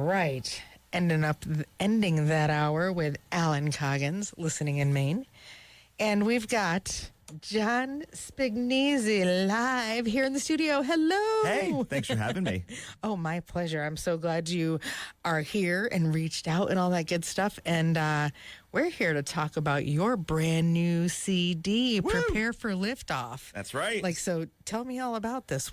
right. Ending that hour with Alan Coggins, listening in Maine. And we've got John Spignesi live here in the studio. Hello. Hey, thanks for having me. Oh, my pleasure. I'm so glad you are here and reached out and all that good stuff. And we're here to talk about your brand new CD, Woo! Prepare for Liftoff. That's right. So tell me all about this.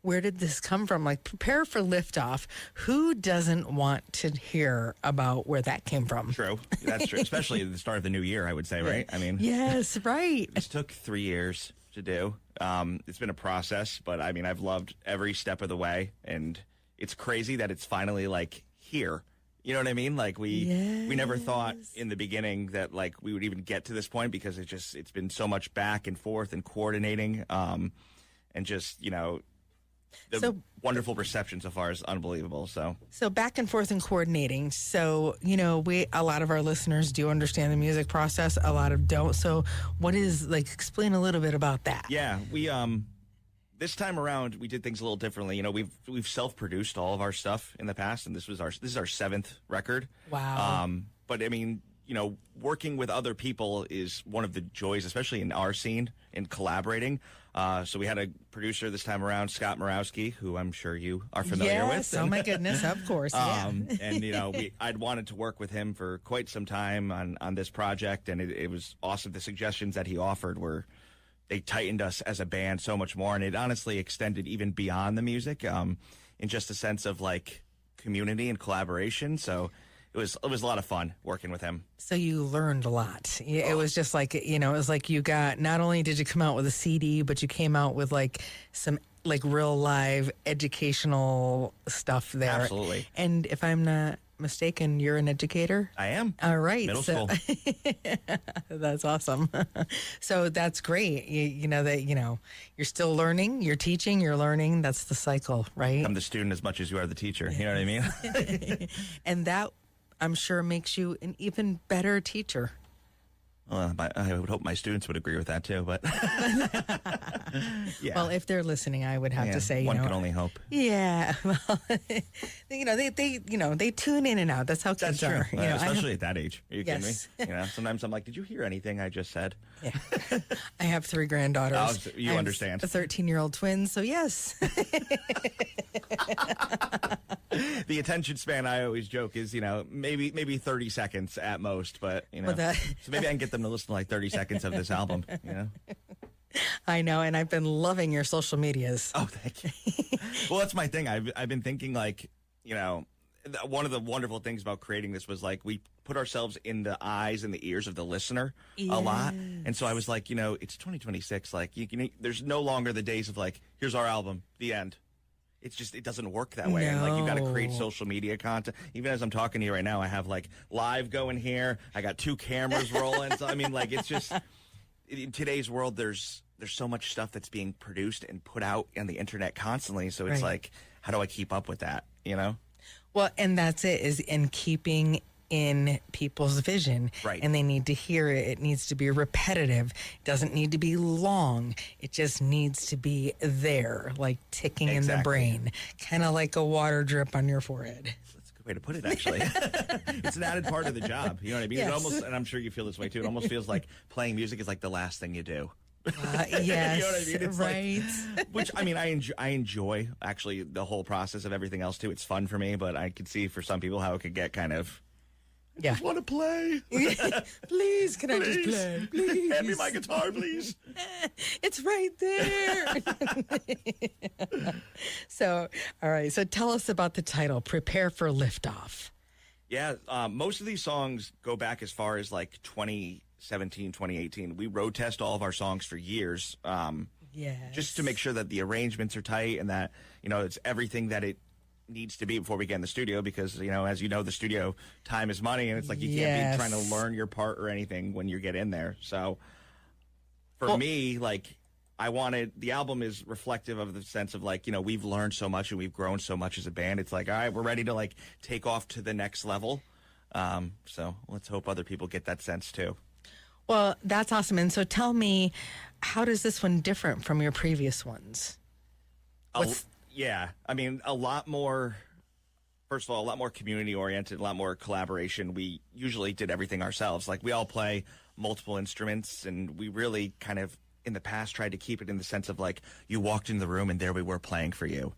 Where did this come from? Prepare for Liftoff. Who doesn't want to hear about where that came from? True. That's true. Especially at the start of the new year, I would say, right? I mean, yes, right. This took 3 years to do. It's been a process, but I mean, I've loved every step of the way, and it's crazy that it's finally here. You know what I mean? We never thought in the beginning that we would even get to this point, because it's been so much back and forth and coordinating, and just, the wonderful reception so far is unbelievable. So back and forth and coordinating. So, a lot of our listeners do understand the music process. A lot of don't. So what is, explain a little bit about that. Yeah, we, this time around, we did things a little differently. We've self-produced all of our stuff in the past, and this is our 7th record. Wow. But I mean, working with other people is one of the joys, especially in our scene, in collaborating. So we had a producer this time around, Scott Morawski, who I'm sure you are familiar with. Yes, oh my goodness, of course. Yeah. And, I'd wanted to work with him for quite some time on this project, and it was awesome. The suggestions that he offered they tightened us as a band so much more, and it honestly extended even beyond the music, in just a sense of community and collaboration. So it was a lot of fun working with him. So you learned a lot. It was just it was you got, not only did you come out with a CD, but you came out with some real live educational stuff there. Absolutely. And if I'm not mistaken, you're an educator? I am. All right. Middle school. That's awesome. So that's great. You're still learning, you're teaching, you're learning. That's the cycle, right? I'm the student as much as you are the teacher. You know what I mean? And that, I'm sure, makes you an even better teacher. Well, I would hope my students would agree with that too, but yeah. Well, if they're listening, I would have to say, one can only hope. Yeah, well, they tune in and out. That's how kids That's are. true. Especially at that age. Are you kidding me? Sometimes I'm like, did you hear anything I just said? Yeah. I have 3 granddaughters. You understand. A 13-year-old twin, so yes. The attention span, I always joke, is maybe 30 seconds at most, but so maybe I can get them to listen to 30 seconds of this album. I know, and I've been loving your social medias. Oh, thank you. Well, that's my thing. I've been thinking one of the wonderful things about creating this was we put ourselves in the eyes and the ears of the listener a lot, and so I was it's 2026. There's no longer the days of here's our album, the end. It's just, it doesn't work that way. No. And you got to create social media content. Even as I'm talking to you right now, I have live going here. I got 2 cameras rolling. So I mean, it's just, in today's world, there's so much stuff that's being produced and put out on the internet constantly. So it's how do I keep up with that? Well, and that's it, is in keeping in people's vision. Right. And they need to hear it. It needs to be repetitive. It doesn't need to be long. It just needs to be there, ticking in the brain. Kind of like a water drip on your forehead. That's a good way to put it, actually. It's an added part of the job. You know what I mean? Yes. It almost, and I'm sure you feel this way too, it almost feels like playing music is the last thing you do. Yes, you know what I mean? It's right. Which, I mean, I enjoy actually the whole process of everything else too. It's fun for me, but I could see for some people how it could get kind of, I just want to play. Please, can I just play? Please. Hand me my guitar, please. It's right there. So, all right. So tell us about the title, Prepare for Liftoff. Yeah, most of these songs go back as far as 2017, 2018. We road test all of our songs for years. Yes. Just to make sure that the arrangements are tight and that, it's everything that it needs to be before we get in the studio, because as the studio time is money, and it's you can't be trying to learn your part or anything when you get in there. So for me, I wanted, the album is reflective of the sense of we've learned so much and we've grown so much as a band. It's all right, we're ready to take off to the next level. So let's hope other people get that sense too. Well, that's awesome. And so tell me, how does this one different from your previous ones? Yeah, I mean, a lot more first of all, a lot more community oriented, a lot more collaboration. We usually did everything ourselves. Like we all play multiple instruments, and we really kind of in the past tried to keep it in the sense of like you walked in the room and there we were playing for you.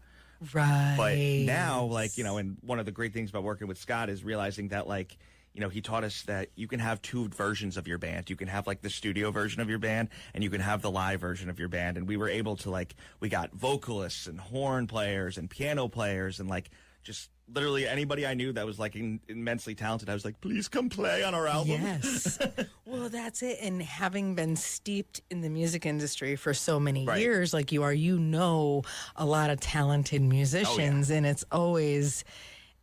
Right. But now, like, you know, and one of the great things about working with Scott is realizing that, like, you know, he taught us that you can have two versions of your band. You can have like the studio version of your band, and you can have the live version of your band. And we were able to, like, we got vocalists and horn players and piano players and like just literally anybody I knew that was like immensely talented. I was like, please come play on our album. Yes. Well, that's it. And having been steeped in the music industry for so many Right. years, like you are, you know, a lot of talented musicians, and it's always,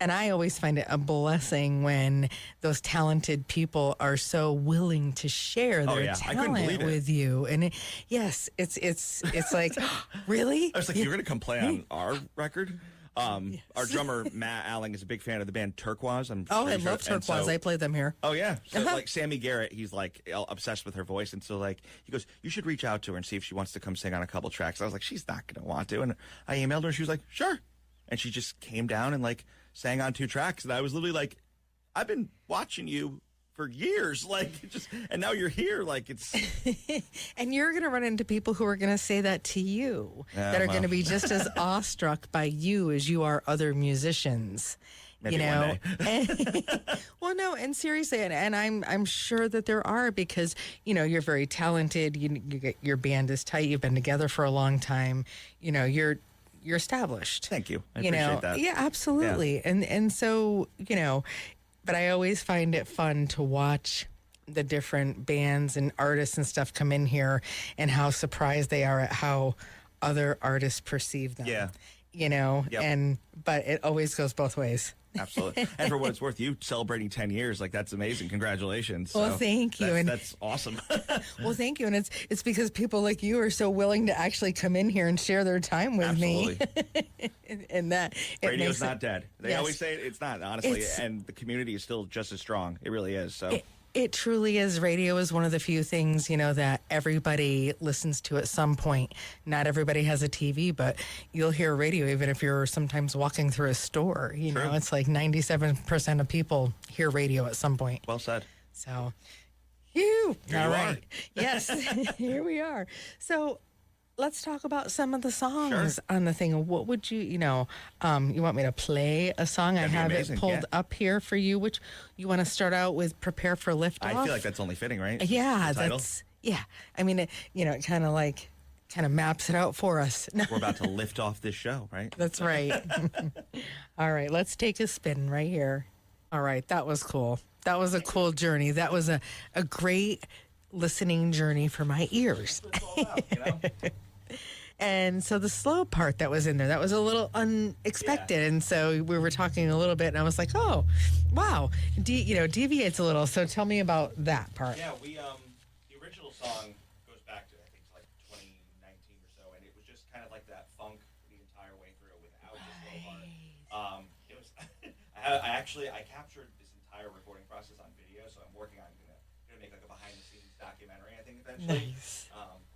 and I always find it a blessing when those talented people are so willing to share their I couldn't believe talent it. with you. And yes, it's like, really? I was like, you're going to come play on our record? Our drummer, Matt Alling, is a big fan of the band Turquoise. I love Turquoise. I play them here. Oh, yeah. So, like, Sammy Garrett, he's, like, obsessed with her voice. And so, like, he goes, you should reach out to her and see if she wants to come sing on a couple tracks. I was like, she's not going to want to. And I emailed her, and she was like, sure. And she just came down and, like, sang on 2 tracks. And I was literally like, I've been watching you for years, like, and now you're here, like, it's. And you're going to run into people who are going to say that to you, that are going to be just as awestruck by you as you are other musicians. Maybe you know, one day. Well, no, and seriously, and I'm sure that there are, because you know you're very talented. You get, your band is tight. You've been together for a long time. You know, you're established. Thank you. I You appreciate know, that. yeah, absolutely. Yeah. And so, you know, but I always find it fun to watch the different bands and artists and stuff come in here and how surprised they are at how other artists perceive them. Yeah. You know, Yep. but it always goes both ways. Absolutely. And for what it's worth, you celebrating 10 years, like, that's amazing. Congratulations. Well, So thank you. That's awesome. Well, thank you. And it's because people like you are so willing to actually come in here and share their time with Absolutely. me. and that it Radio's makes not dead. They Yes. always say it's not, honestly. It's- And the community is still just as strong. It really is. So. It truly is. Radio is one of the few things, you know, that everybody listens to at some point. Not everybody has a TV, but you'll hear radio even if you're sometimes walking through a store. You know, it's like 97% of people hear radio at some point. Well said. So, Here all you right. are. Yes, here we are. So, let's talk about some of the songs on the thing. What would you want me to play a song? That'd be I have amazing, it pulled yeah. up here for you. Which you want to start out with? Prepare for Liftoff. I feel like that's only fitting, right? Yeah, The title? I mean, it kind of maps it out for us. No, We're about to lift off this show, right? that's right. All right, let's take a spin right here. All right, that was cool. That was a cool journey. That was a great listening journey for my ears. That's what it's all about, you know? And so the slow part that was in there, that was a little unexpected. And so we were talking a little bit, and I was like, oh, wow, deviates a little. So tell me about that part. Yeah, the original song goes back to, I think it's like 2019 or so, and it was just kind of like that funk the entire way through without the slow part. It was, I captured this entire recording process on video, so I'm working on gonna make like a behind the scenes documentary, I think, eventually. Nice.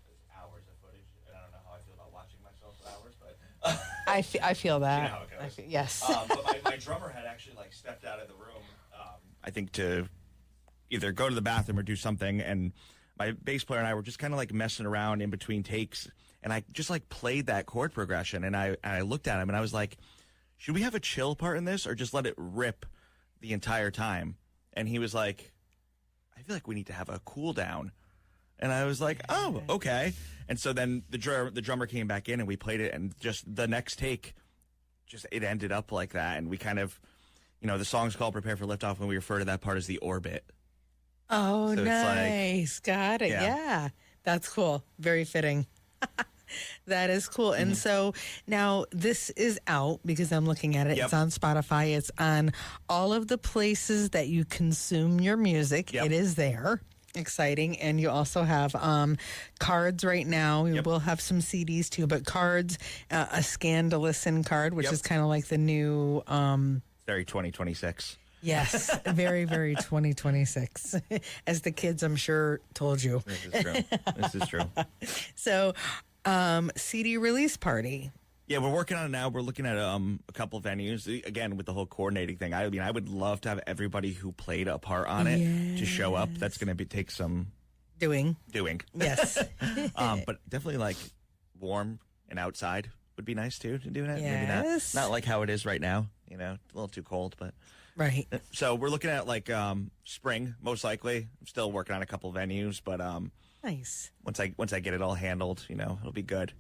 There's hours of footage, and I don't know how I feel about watching myself for hours, but I feel that. you know how it goes. Yes. But my drummer had actually like stepped out of the room, I think, to either go to the bathroom or do something, and my bass player and I were just kind of like messing around in between takes, and I just like played that chord progression, and I looked at him and I was like, should we have a chill part in this or just let it rip the entire time? And he was like, I feel like we need to have a cool down. And I was like, oh, okay. And so then the drummer came back in and we played it, and just the next take, just it ended up like that. And we kind of, the song's called Prepare for Liftoff, and we refer to that part as the orbit. Oh, So it's nice. Got it. Yeah. Yeah. That's cool. Very fitting. That is cool. And so now this is out because I'm looking at it. Yep. It's on Spotify. It's on all of the places that you consume your music. Yep. It is there. Exciting. And you also have cards right now. We Yep. will have some CDs too, but cards, a scan to listen card, which Yep. is kind of like the new... Very 2026. Yes, very, very 2026, as the kids, I'm sure, told you. This is true. This is true. So, CD release party. Yeah, we're working on it now. We're looking at a couple venues. Again, with the whole coordinating thing, I mean, I would love to have everybody who played a part on it to show up. That's going to take some doing. Yes. But definitely like warm and outside would be nice too to do that. Yes. Maybe not like how it is right now. You know, a little too cold, but right. So we're looking at like spring, most likely. I'm still working on a couple venues, but nice. Once I get it all handled, you know, it'll be good.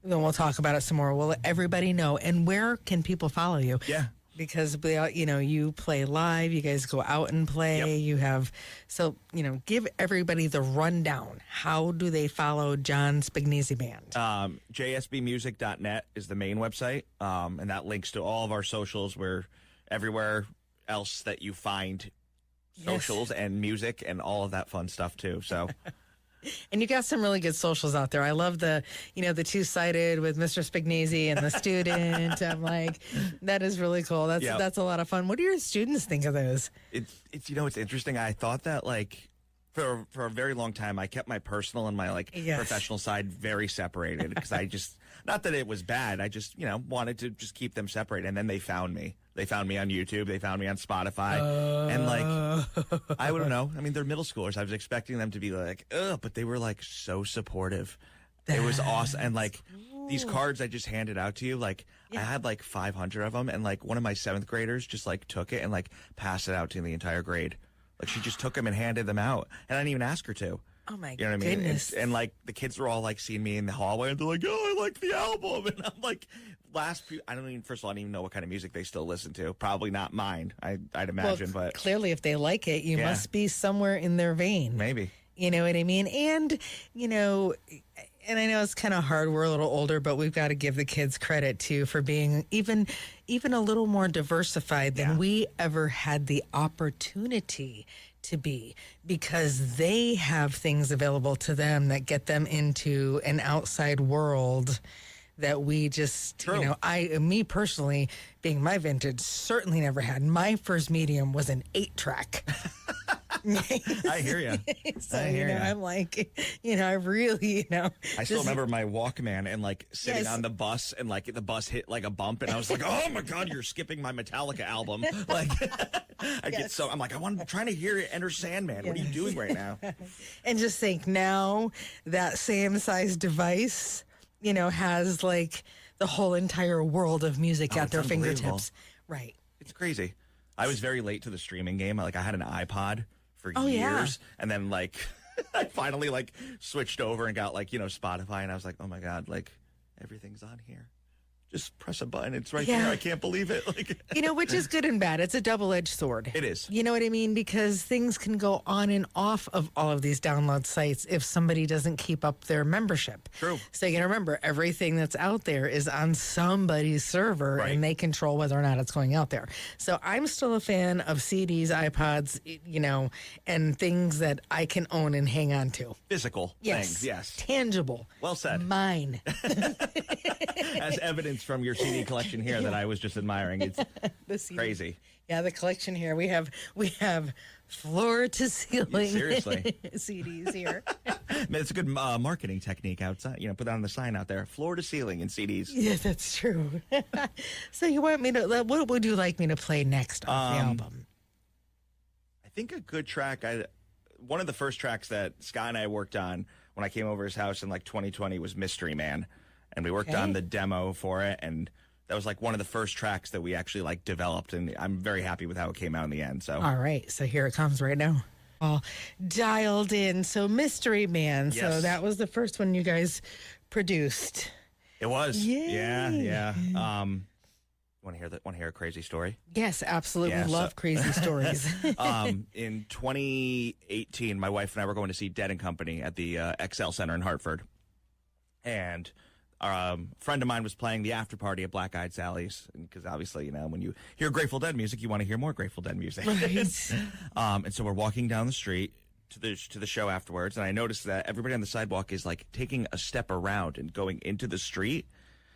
Then we'll talk about it some more. We'll let everybody know. And where can people follow you? Yeah. Because, you know, you play live. You guys go out and play. Yep. You have, so, you know, give everybody the rundown. How do they follow John Spignesi Band? JSBmusic.net is the main website. And that links to all of our socials. We're everywhere else that you find socials and music and all of that fun stuff too. So... And you got some really good socials out there. I love the two-sided with Mr. Spignesi and the student. I'm like, that is really cool. That's a lot of fun. What do your students think of those? It's it's interesting. I thought that like for a very long time, I kept my personal and my professional side very separated because I just, not that it was bad. I just, wanted to just keep them separated. And then they found me. They found me on YouTube. They found me on Spotify. And I don't know. I mean, they're middle schoolers. I was expecting them to be like, ugh, but they were like so supportive. It was awesome. And these cards I just handed out to you, I had 500 of them. And one of my 7th graders just took it and passed it out to the entire grade. She just took them and handed them out. And I didn't even ask her to. Oh my You know what goodness. I mean? And the kids were all seeing me in the hallway and they're like, oh, I like the album. And I'm like, first of all, I don't even know what kind of music they still listen to. Probably not mine, I'd imagine. Well, but clearly if they like it, you must be somewhere in their vein. Maybe. You know what I mean? And, and I know it's kind of hard. We're a little older, but we've got to give the kids credit too for being even a little more diversified than we ever had the opportunity to be, because they have things available to them that get them into an outside world that we just, me personally, being my vintage, certainly never had. My first medium was an 8-track. I hear you. So, I'm I really, I still remember my Walkman and sitting on the bus and the bus hit a bump and I was like, oh my God, you're skipping my Metallica album. I'm trying to hear Enter Sandman. What are you doing right now? And just think now that same size device, has the whole entire world of music at their fingertips. Right. It's crazy. I was very late to the streaming game. I had an iPod for years. Yeah. And then I finally switched over and got Spotify and I was like, oh my God, everything's on here. Just press a button. It's right there. I can't believe it. Which is good and bad. It's a double-edged sword. It is. You know what I mean? Because things can go on and off of all of these download sites if somebody doesn't keep up their membership. True. So you got to remember, everything that's out there is on somebody's server, and they control whether or not it's going out there. So I'm still a fan of CDs, iPods, and things that I can own and hang on to. Physical things, yes. Tangible. Well said. Mine. As evidence from your CD collection here that I was just admiring. It's crazy. Yeah, the collection here. We have floor to ceiling seriously CDs here. It's a good marketing technique outside. Put that on the sign out there. Floor to ceiling in CDs. Yeah, that's true. So you want me to? What would you like me to play next off the album? I think a good track. One of the first tracks that Scott and I worked on when I came over his house in 2020 was Mystery Man. And we worked on the demo for it, and that was one of the first tracks that we actually developed, and I'm very happy with how it came out in the end. So all right, so here it comes right now. All dialed in. So Mystery Man. Yes. So that was the first one you guys produced. It was. Yay. Yeah. Want to hear a crazy story? Yes, absolutely. Love crazy stories. In 2018, my wife and I were going to see Dead & Company at the XL Center in Hartford, and a friend of mine was playing the after party at Black Eyed Sally's, because obviously, when you hear Grateful Dead music, you want to hear more Grateful Dead music. Right. And so we're walking down the street to the show afterwards, and I noticed that everybody on the sidewalk is taking a step around and going into the street.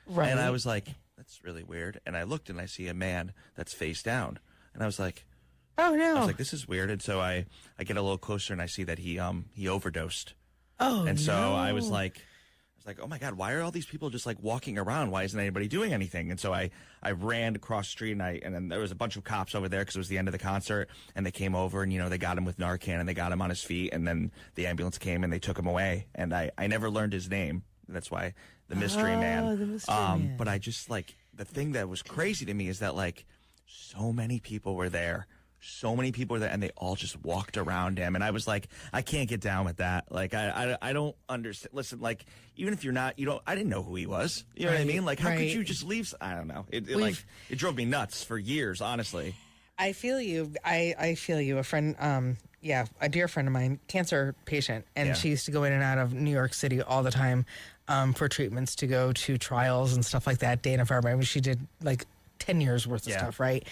Right. And I was like, that's really weird. And I looked and I see a man that's face down, and I was like, oh no. I was like, this is weird. And so I get a little closer and I see that he overdosed. Oh, and so no. I was like, was like, oh my God, why are all these people just like walking around? Why isn't anybody doing anything? And so I ran across the street and then there was a bunch of cops over there because it was the end of the concert, and they came over and, they got him with Narcan and they got him on his feet, and then the ambulance came and they took him away. And I never learned his name. That's why the mystery man. The mystery man. But I just like, the thing that was crazy to me is that like so many people were there. So many people were there, and they all just walked around him. And I was like, I can't get down with that. Like, I don't understand. Listen, like, even if you're not, I didn't know who he was. You know what I mean? Like, how could you just leave? I don't know. It drove me nuts for years, honestly. I feel you. I feel you. A friend, a dear friend of mine, cancer patient, and she used to go in and out of New York City all the time for treatments, to go to trials and stuff like that. Dana-Farber. I mean, she did like 10 years worth of stuff, right?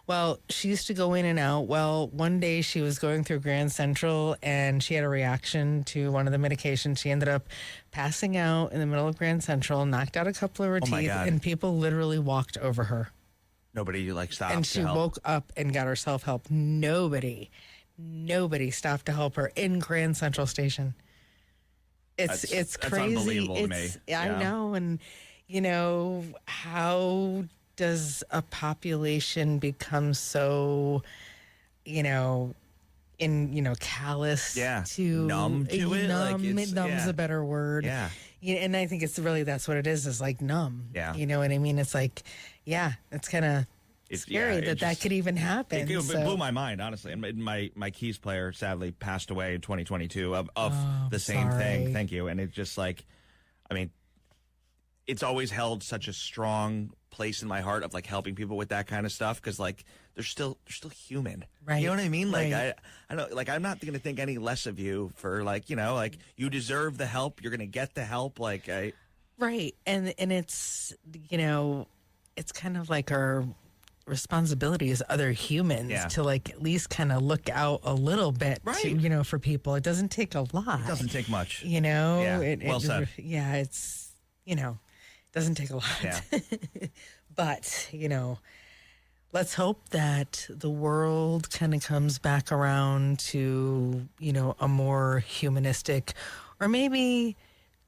Well, she used to go in and out. Well, one day she was going through Grand Central and she had a reaction to one of the medications. She ended up passing out in the middle of Grand Central, knocked out a couple of her teeth, and people literally walked over her. Nobody stopped. And she woke up and got herself help. Nobody stopped to help her in Grand Central Station. It's crazy. That's unbelievable to me. I know. And, how does a population become so, callous to numb to it? Numb's a better word. Yeah. And I think it's really, that's what it is like numb. Yeah. You know what I mean? It's like, it's kind of scary that could even happen. It blew my mind, honestly. And my keys player sadly passed away in 2022 of the same thing. Thank you. And it's just like, I mean, it's always held such a strong place in my heart of like helping people with that kind of stuff, because like they're still human, right? You know what I mean? Like right. I don't, like, I'm not going to think any less of you for like, like you deserve the help, you're going to get the help, like right. And it's it's kind of like our responsibility as other humans to like at least kind of look out a little bit, right? To, for people. It doesn't take a lot. It doesn't take much. Well said. Yeah, it's doesn't take a lot. Yeah. But, let's hope that the world kind of comes back around to, a more humanistic, or maybe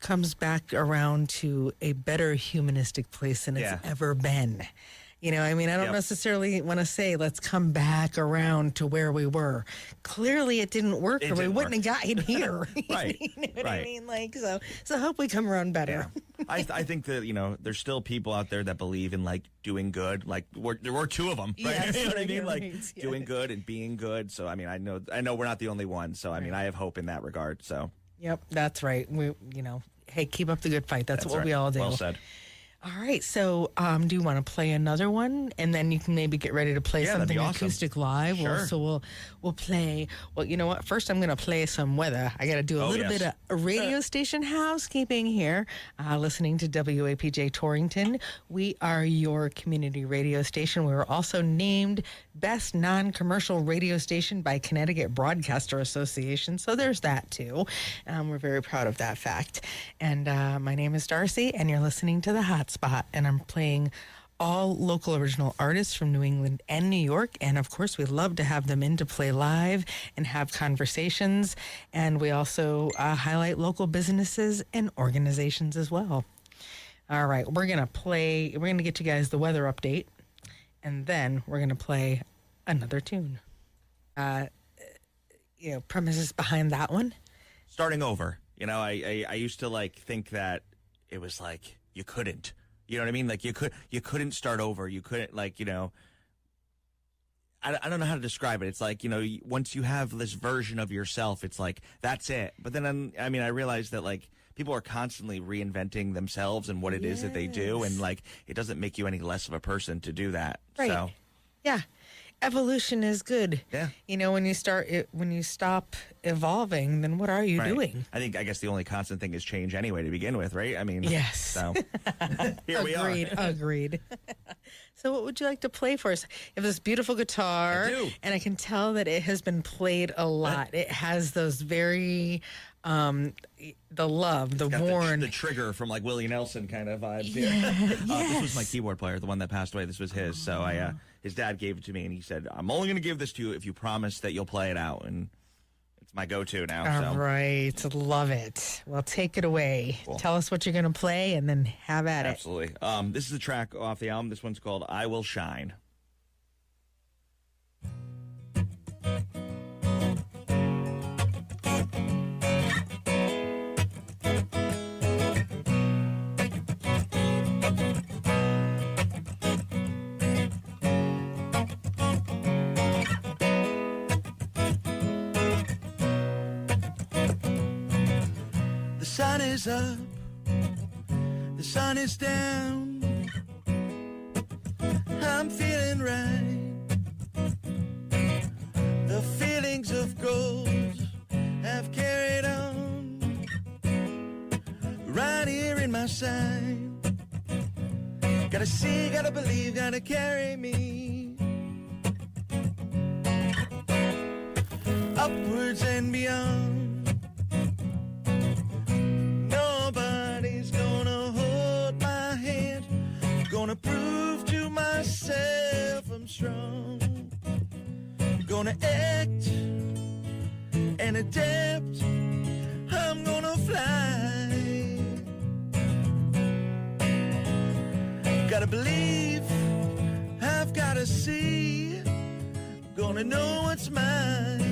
comes back around to a better humanistic place than it's ever been. I don't necessarily want to say let's come back around to where we were. Clearly, it didn't work, or we wouldn't have gotten here. Right. You know what I mean? Like, so I hope we come around better. Yeah. I think that, there's still people out there that believe in like doing good. Like there were two of them, right? Yes, you know what I mean? Like right. doing good and being good. So I mean, I know we're not the only ones. So I mean, I have hope in that regard. So. Yep, that's right. We, hey, keep up the good fight. That's what we all do. Well said. All right, so do you want to play another one, and then you can maybe get ready to play something acoustic live? Sure. We'll play. Well, you know what? First, I'm going to play some weather. I got to do a little bit of radio station housekeeping here. Listening to WAPJ Torrington, we are your community radio station. We were also named Best Non-Commercial Radio Station by Connecticut Broadcaster Association. So there's that too. We're very proud of that fact. And my name is Darcy, and you're listening to the Hot Spot, and I'm playing all local original artists from New England and New York, and of course we love to have them in to play live and have conversations, and we also highlight local businesses and organizations as well. All right, we're gonna get you guys the weather update, and then we're gonna play another tune. Premises behind that one, starting over. I used to like think that it was like you couldn't. You know what I mean? Like you couldn't start over. You couldn't I don't know how to describe it. It's like, once you have this version of yourself, it's like, that's it. But then, I realized that like people are constantly reinventing themselves and what it is that they do. And like, it doesn't make you any less of a person to do that. Right. So, yeah. Evolution is good. Yeah. When you stop evolving, then what are you doing? I guess the only constant thing is change anyway to begin with, right? Yes. So here we are. Agreed. So what would you like to play for us? You have this beautiful guitar. I do. And I can tell that it has been played a lot. It has those very the love, the worn, the trigger from like Willie Nelson kind of vibes. Yeah, yes. This was my keyboard player, the one that passed away. This was his. So his dad gave it to me, and he said, "I'm only going to give this to you if you promise that you'll play it out." And my go-to now. All right. Love it. Well, take it away. Cool. Tell us what you're going to play and then have at it. Absolutely. This is a track off the album. This one's called I Will Shine. The sun is up, the sun is down, I'm feeling right. The feelings of gold have carried on, right here in my side. Gotta see, gotta believe, gotta carry me upwards and beyond. Nobody's gonna hold my hand, gonna prove to myself I'm strong, gonna act and adapt, I'm gonna fly. Gotta believe, I've gotta see, gonna know what's mine.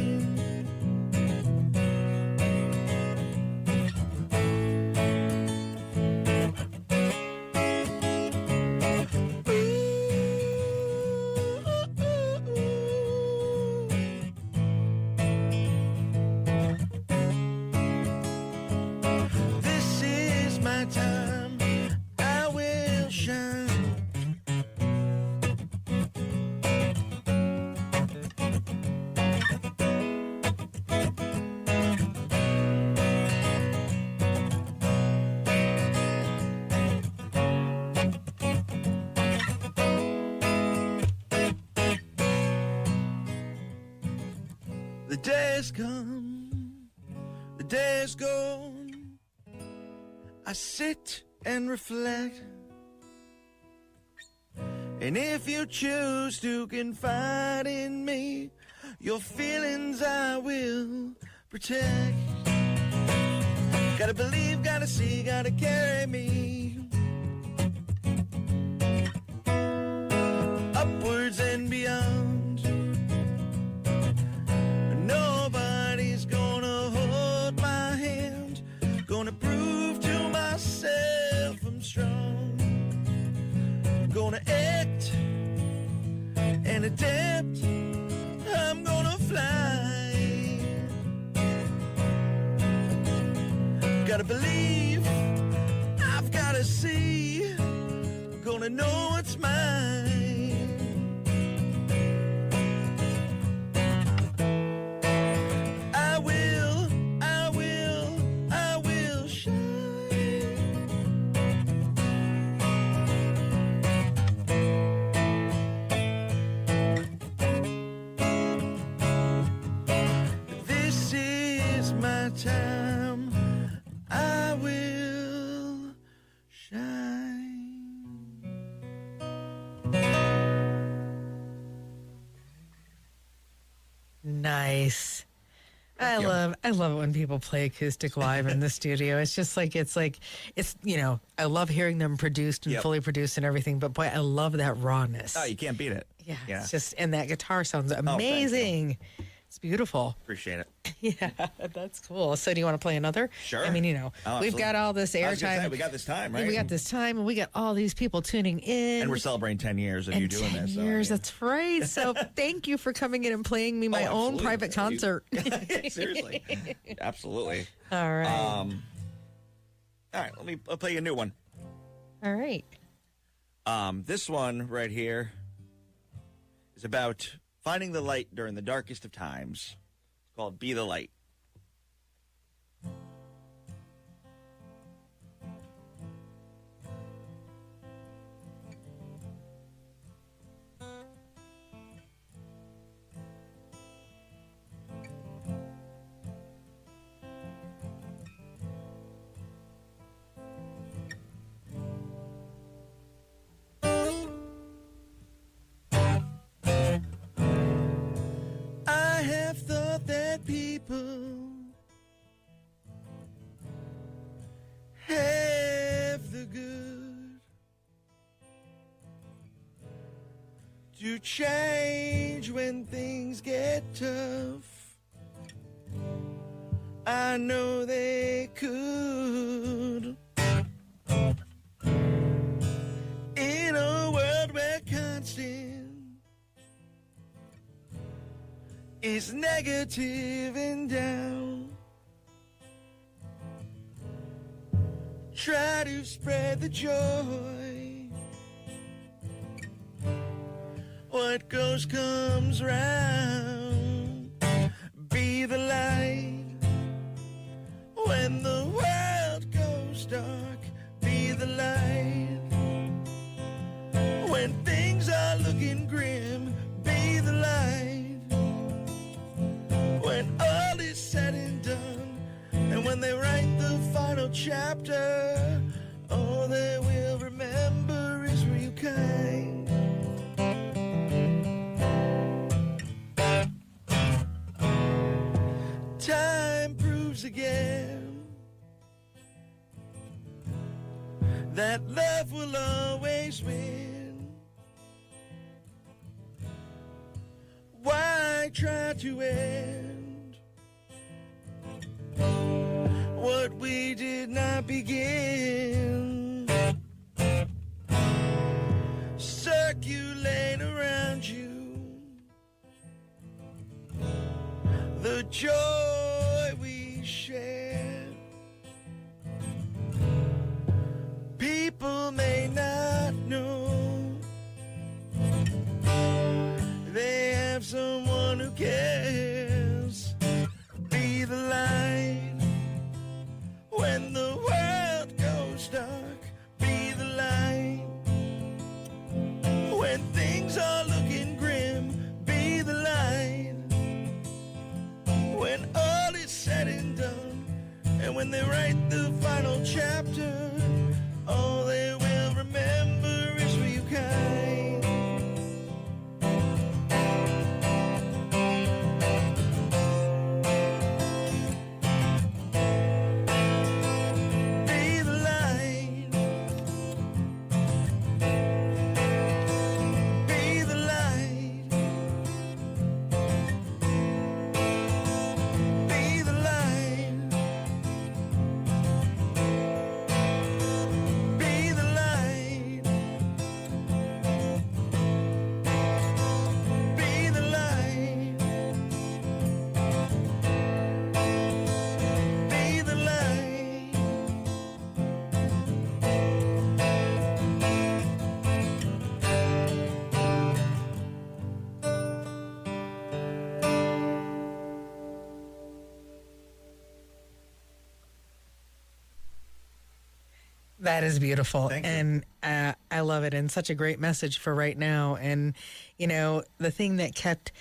The day has come, the day is gone, I sit and reflect, and if you choose to confide in me, your feelings I will protect. Gotta believe, gotta see, gotta carry me upwards and beyond. Nobody's gonna hold my hand, gonna prove to myself I'm strong, gonna act and adapt, I'm gonna fly. Gotta believe, I've gotta see, gonna know what's mine. Nice. I love it when people play acoustic live in the studio. It's just like it's I love hearing them produced and fully produced and everything, but boy, I love that rawness. Oh, you can't beat it. Yeah. It's just, and that guitar sounds amazing. It's beautiful. Appreciate it. Yeah, that's cool. So do you want to play another? Sure. I mean, we've got all this airtime. We got this time, right? We got this time, and we got all these people tuning in. And we're celebrating 10 years of you doing 10 this. years, that's right. So thank you for coming in and playing me my own private concert. Seriously. Absolutely. All right. All right, I'll play you a new one. All right. This one right here is about finding the light during the darkest of times. It's called Be the Light. I have thought that people to change when things get tough. I know they could. In a world where constant is negative and down, try to spread the joy. What goes comes round. Be the light when the world goes dark. Be the light when things are looking grim. Be the light when all is said and done. And when they write the final chapter, all they will remember is real kind. Time proves again that love will always win. Why try to end what we did not begin? Circulate around you the joy we share. People may not know they have someone who cares. Be the light when the world goes dark. Be the light when things are looking grim. Be the light when all is said and done. And when they write the final chapter, all they will remember is real kind. Be the light. Be the light. Be the light. Be the light. Be the light. Be the light. That is beautiful. Thank you. And I love it. And such a great message for right now. And, you know, the thing that kept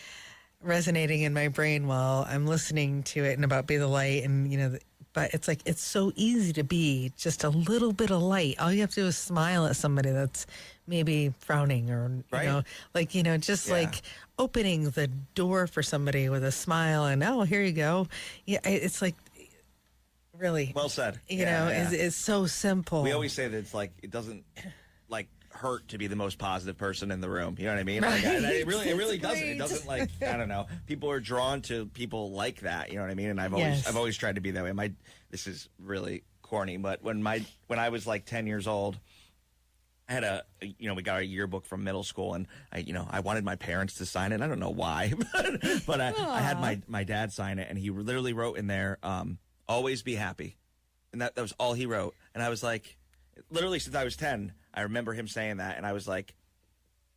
resonating in my brain while I'm listening to it and about Be the Light and, you know, but it's like, it's so easy to be just a little bit of light. All you have to do is smile at somebody that's maybe frowning or, Right. you know, like, you know, just Yeah. like opening the door for somebody with a smile and, oh, here you go. Yeah. It's like, really, Well said. you know, it's so simple. We always say that it's like, it doesn't like hurt to be the most positive person in the room. You know what I mean? Like, Right. it really It's doesn't. great. It doesn't like, I don't know. People are drawn to people like that. You know what I mean? And Yes. I've always tried to be that way. This is really corny, but when I was like 10 years old, I had we got a yearbook from middle school, and I wanted my parents to sign it. I don't know why, but I had my dad sign it, and he literally wrote in there, always be happy. And that was all he wrote. And I was like, literally since I was 10, I remember him saying that, and I was like,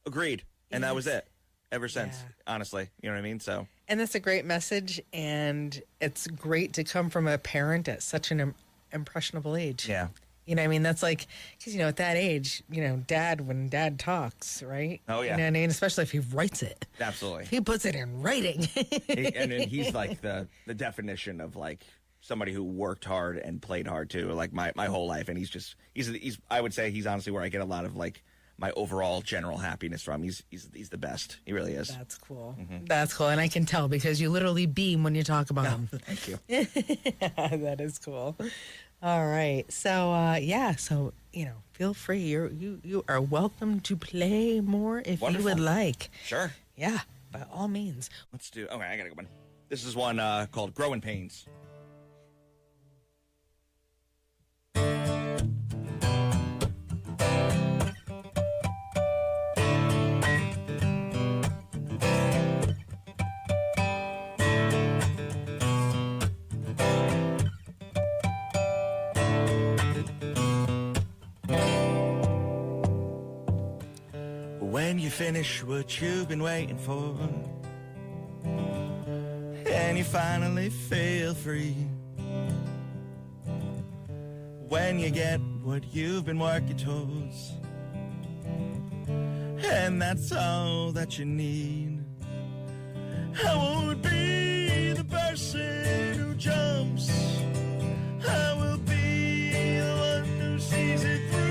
agreed. And that was it ever since, honestly. You know what I mean? So. And that's a great message, and it's great to come from a parent at such an impressionable age. Yeah. You know what I mean? That's like, because, you know, at that age, you know, when dad talks, right? Oh, yeah. You know what I mean? Especially if he writes it. Absolutely. If he puts it in writing. And then he's like the definition of like somebody who worked hard and played hard too, like my whole life. And he's I would say he's honestly where I get a lot of like my overall general happiness from. He's the best. He really is. That's cool. Mm-hmm. That's cool. And I can tell because you literally beam when you talk about him. Thank you. Yeah, that is cool. All right. So, so, feel free. You are welcome to play more if Wonderful. you would like. Sure. Yeah, by all means. Let's do. Okay, I got a good one. This is one called "Growing Pains." When you finish what you've been waiting for, and you finally feel free, when you get what you've been working towards, and that's all that you need, I won't be the person who jumps, I will be the one who sees it through.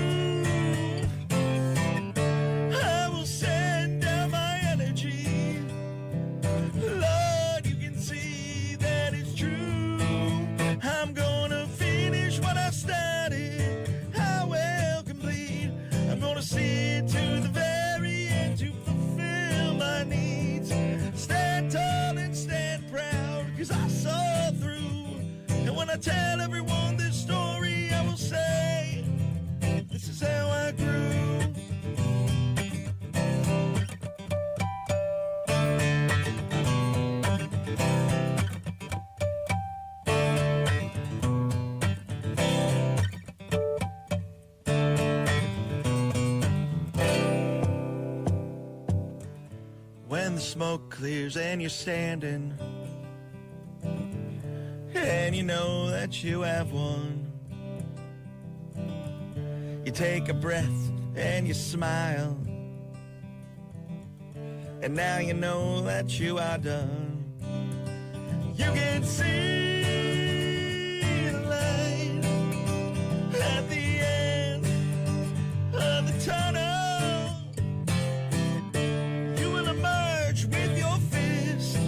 See it to the very end to fulfill my needs. Stand tall and stand proud, 'cause I saw through. And when I tell everyone this story, I will say, this is how I grew. When the smoke clears and you're standing, and you know that you have won, you take a breath and you smile, and now you know that you are done. You can see the light at the end of the tunnel. With your fist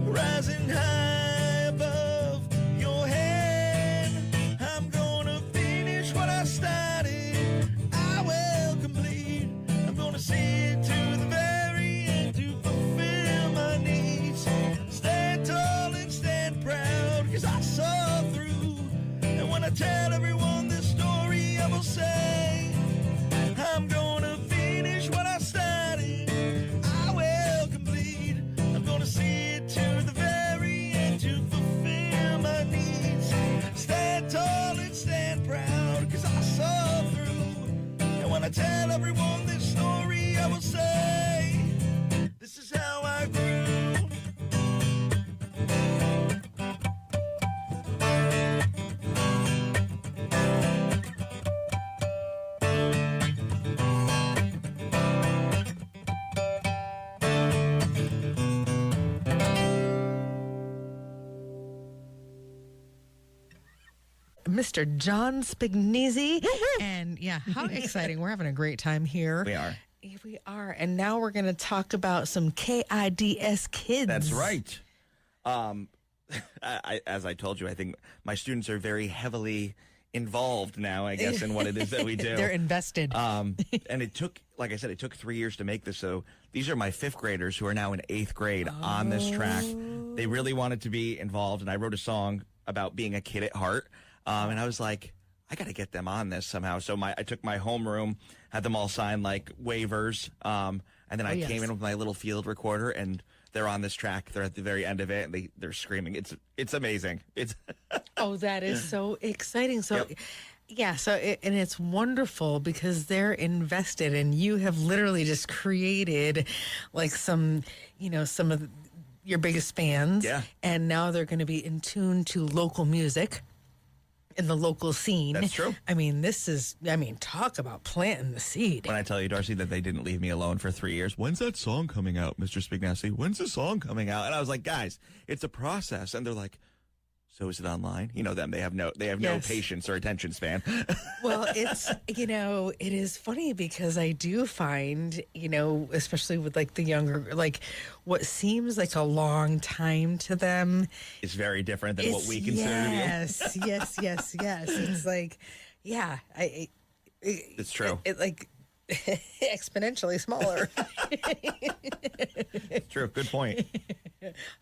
rising high above your head, I'm gonna finish what I started. I will complete. I'm gonna see it to the very end to fulfill my needs. Stand tall and stand proud, 'cause I saw through. And when I tell everyone this story, I will say, I'm gonna finish what I started. See it to the very end to fulfill my needs. Stand tall and stand proud, 'cause I saw through. And when I tell everyone this story, I will say, this is how I grew. Mr. John Spignesi. And how exciting. We're having a great time here. We are. We are. And now we're going to talk about some KIDS kids. That's right. As I told you, I think my students are very heavily involved now, I guess, in what it is that we do. They're invested. And it took, like I said, it took 3 years to make this. So these are my fifth graders who are now in 8th grade on this track. They really wanted to be involved. And I wrote a song about being a kid at heart. And I was like, I got to get them on this somehow. So I took my homeroom, had them all sign like waivers. And then I came in with my little field recorder, and they're on this track. They're at the very end of it, and they're screaming. It's amazing. It's oh, that is so exciting. So, Yep. and it's wonderful because they're invested, and you have literally just created like some of your biggest fans. Yeah. And now they're going to be in tune to local music in the local scene. That's true. Talk about planting the seed. When I tell you, Darcy, that they didn't leave me alone for 3 years, when's that song coming out, Mr. Spignesi? When's the song coming out? And I was like, guys, it's a process. And they're like, So is it online? You know them. They have no Yes. patience or attention span. Well, it's, it is funny because I do find, especially with like the younger, like what seems like a long time to them. It's very different than what we consider to be. Yes, yes. It's like, yeah, It's true. It like exponentially smaller. True. Good point.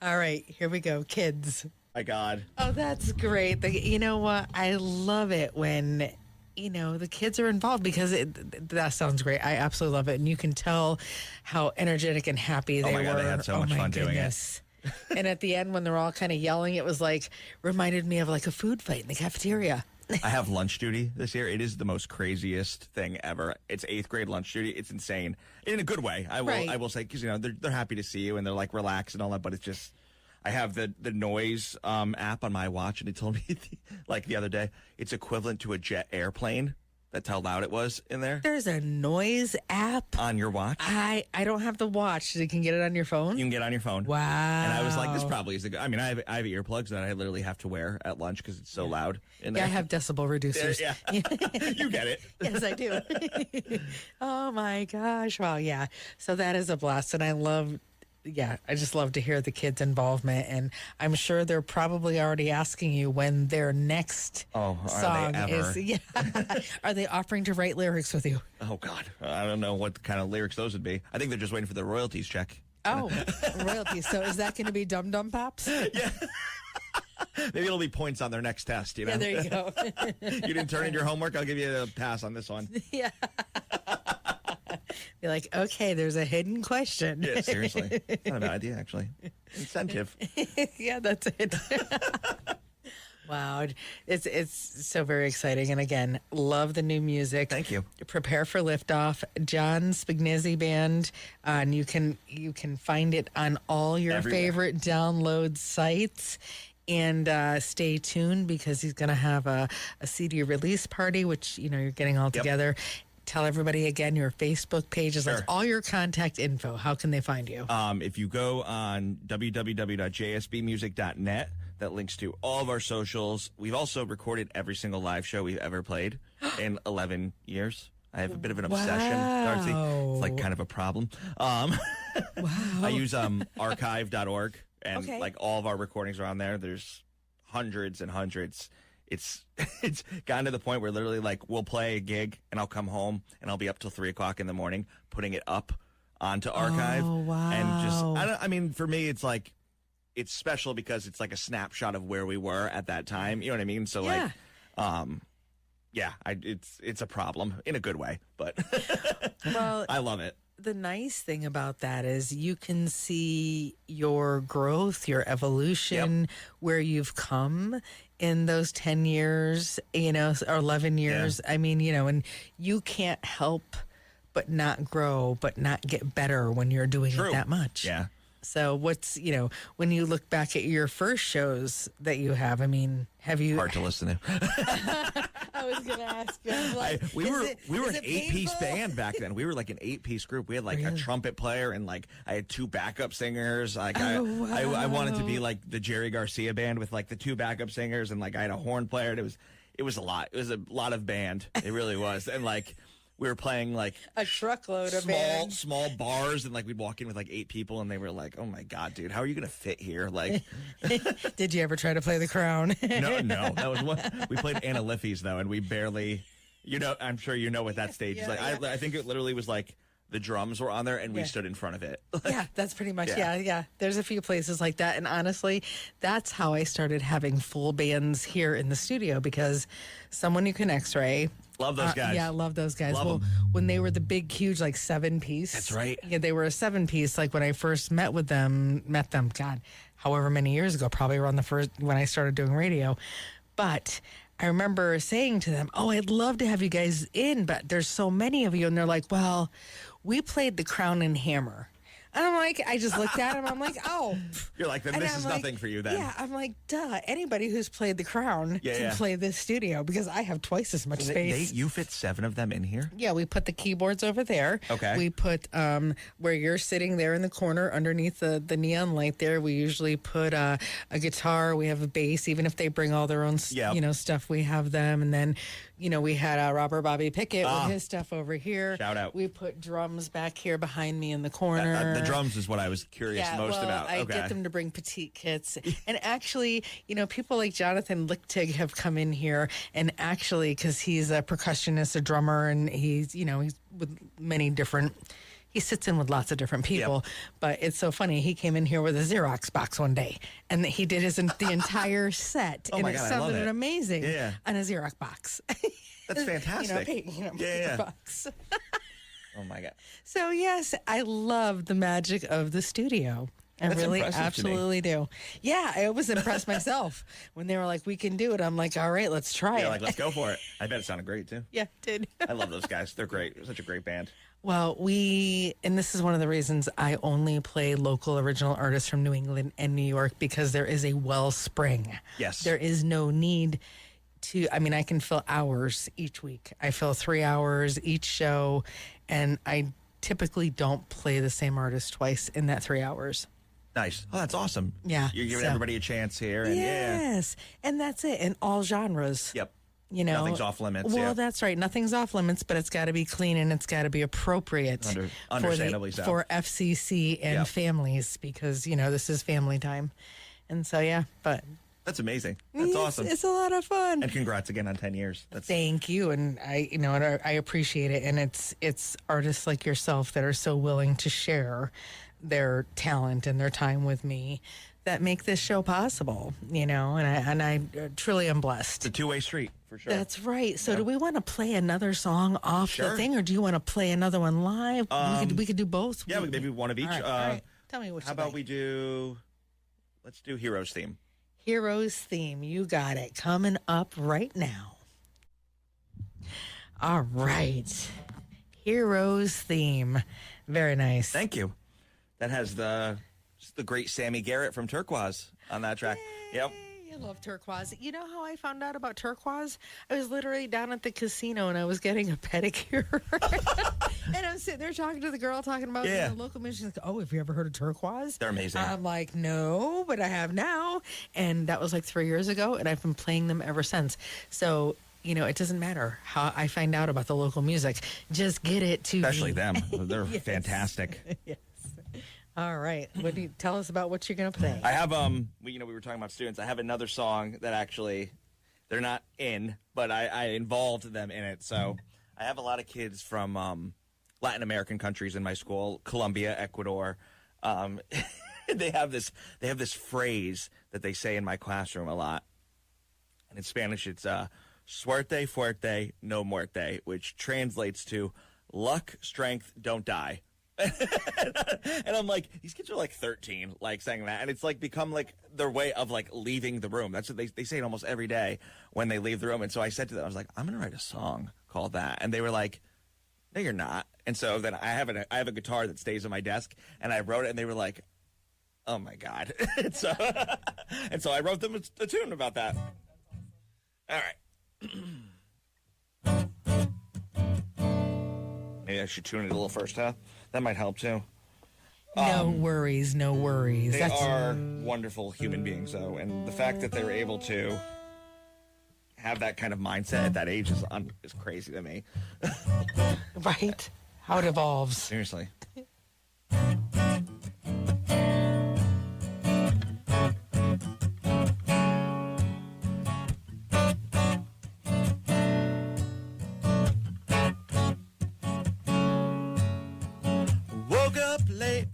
All right, here we go. Kids. My God. Oh, that's great. You know what? I love it when, the kids are involved because that sounds great. I absolutely love it. And you can tell how energetic and happy they Oh my God, were. they had so much fun doing it. And at the end, when they're all kind of yelling, it was like, reminded me of like a food fight in the cafeteria. I have lunch duty this year. It is the most craziest thing ever. It's 8th grade lunch duty. It's insane in a good way. I will say, because they're happy to see you and they're like relaxed and all that. But it's just, I have the noise app on my watch, and it told me like the other day it's equivalent to a jet airplane. That's how loud it was in there. There's a noise app On your watch. I don't have the watch. You can get it on your phone. You can get it on your phone. Wow. And I was like, this probably is a good. I mean, I have earplugs that I literally have to wear at lunch because it's so loud in there. Yeah, I have decibel reducers. Yeah. You get it. Yes, I do. Oh my gosh. Wow. Yeah. So that is a blast. And I just love to hear the kids' involvement. And I'm sure they're probably already asking you when their next song is. Yeah. Are they offering to write lyrics with you? Oh, God. I don't know what kind of lyrics those would be. I think they're just waiting for the royalties check. Oh, royalties. So is that going to be Dum Dum Pops? Yeah. Maybe it'll be points on their next test, Yeah, there you go. You didn't turn in your homework? I'll give you a pass on this one. Yeah. You're like, okay, there's a hidden question. Yeah, seriously. Not a bad idea, actually. Incentive. Yeah, that's it. Wow. It's so very exciting. And again, love the new music. Thank you. Prepare for Liftoff. John Spignesi Band. And you can find it on all your Everywhere. favorite download sites. And stay tuned because he's going to have a CD release party, which, you're getting all together. Tell everybody again your Facebook pages, Sure. like all your contact info. How can they find you? If you go on www.jsbmusic.net, that links to all of our socials. We've also recorded every single live show we've ever played in 11 years. I have a bit of an obsession, Darcy. It's like kind of a problem. Wow. I use archive.org, and Okay. like all of our recordings are on there. There's hundreds and hundreds. It's gotten to the point where literally like we'll play a gig and I'll come home and I'll be up till 3 o'clock in the morning putting it up onto archive. Oh, wow. And just I mean, for me, it's like it's special because it's like a snapshot of where we were at that time. You know what I mean? So Yeah. it's a problem in a good way, but Well, I love it. the nice thing about that is you can see your growth, your evolution, where you've come in those 10 years, or 11 years. I mean, and you can't help but not grow, but not get better when you're doing True. it that much. Yeah. So when you look back at your first shows that you have, I mean, have you... Hard to listen to. I was going to ask you. I was like, We were is an it 8-piece painful? band back then. We were like an 8-piece group. We had like a trumpet player and like I had 2 backup singers. Like I wanted to be like the Jerry Garcia band with like the 2 backup singers, and like I had a horn player. And it was a lot. It was a lot of band. It really was. And like we were playing like A truckload of bands. small bars, and like we'd walk in with like 8 people, and they were like, "Oh my God, dude, how are you gonna fit here?" Like, Did you ever try to play the crown? no, that was one. We played Anna Liffey's though, and we barely, I'm sure you know what that stage is like. I think it literally was like the drums were on there, and we stood in front of it. Yeah, that's pretty much, Yeah. yeah. There's a few places like that. And honestly, that's how I started having full bands here in the studio, because someone you can x-ray. Love those guys. Yeah, I love those guys. Love well, 'em. when they were the big, huge, like 7-piece. That's right. Yeah, they were a 7-piece. Like when I first met them, God, however many years ago, probably around when I started doing radio. But I remember saying to them, "Oh, I'd love to have you guys in, but there's so many of you." And they're like, "Well, we played the Crown and Hammer." And I'm like, I just looked at him. I'm like, oh. You're like, then this is nothing for you then. Yeah, I'm like, duh. Anybody who's played The Crown can play this studio because I have twice as much space. You fit 7 of them in here? Yeah, we put the keyboards over there. Okay. We put where you're sitting there in the corner underneath the neon light there. We usually put a guitar. We have a bass. Even if they bring all their own stuff, we have them. And then we had Robert Bobby Pickett with his stuff over here. Shout out. We put drums back here behind me in the corner. The drums is what I was curious most about. I get them to bring petite kits. And actually, people like Jonathan Lichtig have come in here, and actually, because he's a percussionist, a drummer, and he's with many different... He sits in with lots of different people, but it's so funny. He came in here with a Xerox box one day, and he did the entire set, and it sounded amazing on a Xerox box. That's fantastic. Box. Oh my God. So yes, I love the magic of the studio. I really absolutely do. Yeah, I was impressed myself when they were like, we can do it. I'm like, all right, let's try it. Like, let's go for it. I bet it sounded great too. Yeah, it did. I love those guys. They're great. They're such a great band. Well, and this is one of the reasons I only play local original artists from New England and New York, because there is a wellspring. Yes. There is no need I can fill hours each week. I fill 3 hours each show, and I typically don't play the same artist twice in that 3 hours. Nice. Oh, that's awesome. Yeah. You're giving everybody a chance here. And yes. And that's it. In all genres. Yep. Nothing's off limits. Well, that's right. Nothing's off limits, but it's got to be clean and it's got to be appropriate. Understandably so. For FCC and families, because, this is family time. And so, but... That's amazing. That's awesome. It's a lot of fun. And congrats again on 10 years. Thank you. And I appreciate it. And it's artists like yourself that are so willing to share their talent and their time with me that make this show possible, and I truly am blessed. It's a two-way street, for sure. That's right. So do we want to play another song off the thing, or do you want to play another one live? We could do both. Yeah, maybe one of each. All right. Tell me what How about let's do Heroes Theme. Heroes Theme. You got it. Coming up right now. All right. Heroes Theme. Very nice. Thank you. That has the great Sammy Garrett from Turquoise on that track. Yay. Yep. I love Turquoise. You know how I found out about Turquoise? I was literally down at the casino and I was getting a pedicure. And I'm sitting there talking to the girl, talking about the local music. She's like, oh, have you ever heard of Turquoise? They're amazing. I'm like, no, but I have now. And that was like 3 years ago, and I've been playing them ever since. So, it doesn't matter how I find out about the local music. Just get it to Especially them. They're fantastic. Yes. All right. What do you tell us about what you're going to play? I have we were talking about students. I have another song that actually they're not in, but I involved them in it. So I have a lot of kids from Latin American countries in my school, Colombia, Ecuador. They have this phrase that they say in my classroom a lot. And in Spanish it's Suerte, Fuerte, no Muerte, which translates to luck, strength, don't die. And I'm like, these kids are like 13, like saying that, and it's like become like their way of like leaving the room. That's what they say it almost every day when they leave the room. And so I said to them, I was like, I'm gonna write a song called that, and they were like, no, you're not. And so then I have a guitar that stays on my desk, and I wrote it, and they were like, oh my God. And so I wrote them a tune about that. All right. Maybe I should tune it a little first, huh? That might help, too. No worries, no worries. They are wonderful human beings, though, and the fact that they're able to have that kind of mindset at that age is crazy to me. Right? How it evolves. Seriously.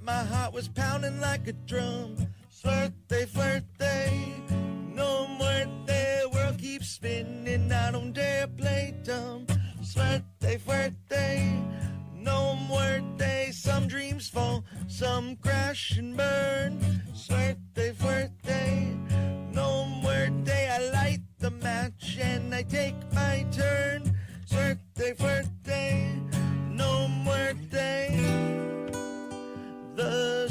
My heart was pounding like a drum. Suerte, fuerte, no muerte. World keeps spinning, I don't dare play dumb. Suerte, fuerte, no muerte. Some dreams fall, some crash and burn. Suerte, fuerte, no muerte. I light the match and I take my turn. Suerte, fuerte, no muerte. The